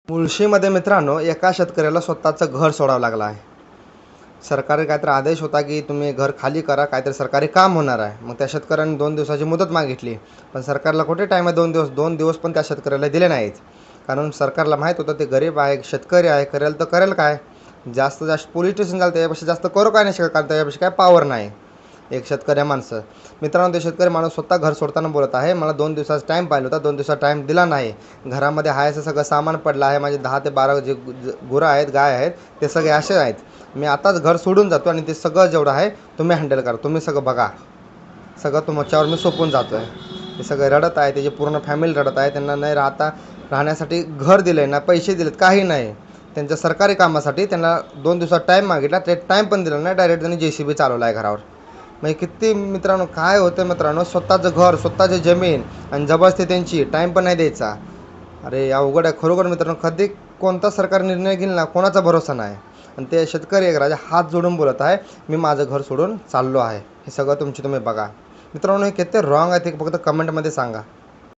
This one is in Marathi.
मुळशीमध्ये मित्रांनो एका शेतकऱ्याला स्वतःचं घर सोडावं लागलं आहे. सरकारी काहीतरी आदेश होता की तुम्ही घर खाली करा, काहीतरी सरकारी काम होणार आहे. मग त्या शेतकऱ्यांनी 2 दिवसाची मुदत मागितली. पण सरकारला कुठे टाईम आहे 2 दिवस? 2 दिवस पण त्या शेतकऱ्याला दिले नाहीत. कारण सरकारला माहीत होतं ते गरीब आहे, शेतकरी आहे, करेल तर करेल काय? जास्त जास्त पोलीस स्टेशन झालं, त्याच्यापेक्षा जास्त करू काय नाही शकत, कारण त्याच्यापेक्षा काय पॉवर नाही. एक शेतकरी माणसं. मित्रांनो, ते शेतकरी माणूस स्वतः घर सोडताना बोलत आहे, मला 2 दिवसाचा टाईम पाहिजे होता, 2 दिवसाचा टाईम दिला नाही. घरामध्ये आहे असं सगळं सामान पडलं आहे. माझे 10 ते 12 जे गुरं आहेत, गाय आहेत, ते सगळे असे आहेत. मी आताच घर सोडून जातो आणि ते सगळं जेवढं आहे तुम्ही हँडल करा, तुम्ही सगळं बघा. सगळं तुमच्यावर मी सोपवून जातो आहे. ते सगळे रडत आहे, त्याची पूर्ण फॅमिली रडत आहे. त्यांना नाही राहण्यासाठी घर दिलं आहे ना, पैसे दिलेत, काही नाही. त्यांच्या सरकारी कामासाठी त्यांना 2 दिवसात टाईम मागितला, ते टाईम पण दिला नाही. डायरेक्ट त्यांनी JCB चालवला आहे घरावर. म्हणजे किती मित्रांनो काय होतं मित्रांनो, स्वतःचं घर, स्वतःची जमीन आणि जबरदस्ती त्यांची, टाईम पण नाही द्यायचा. अरे अवघड आहे खरोखर मित्रांनो. कधी कोणता सरकार निर्णय घेईल ना, कोणाचा भरोसा नाही. आणि ते शेतकरी एक राजा हात जोडून बोलत आहे, मी माझं घर सोडून चाललो आहे. हे सगळं तुम्ही बघा मित्रांनो. हे किती रॉंग आहे ते फक्त कमेंटमध्ये सांगा.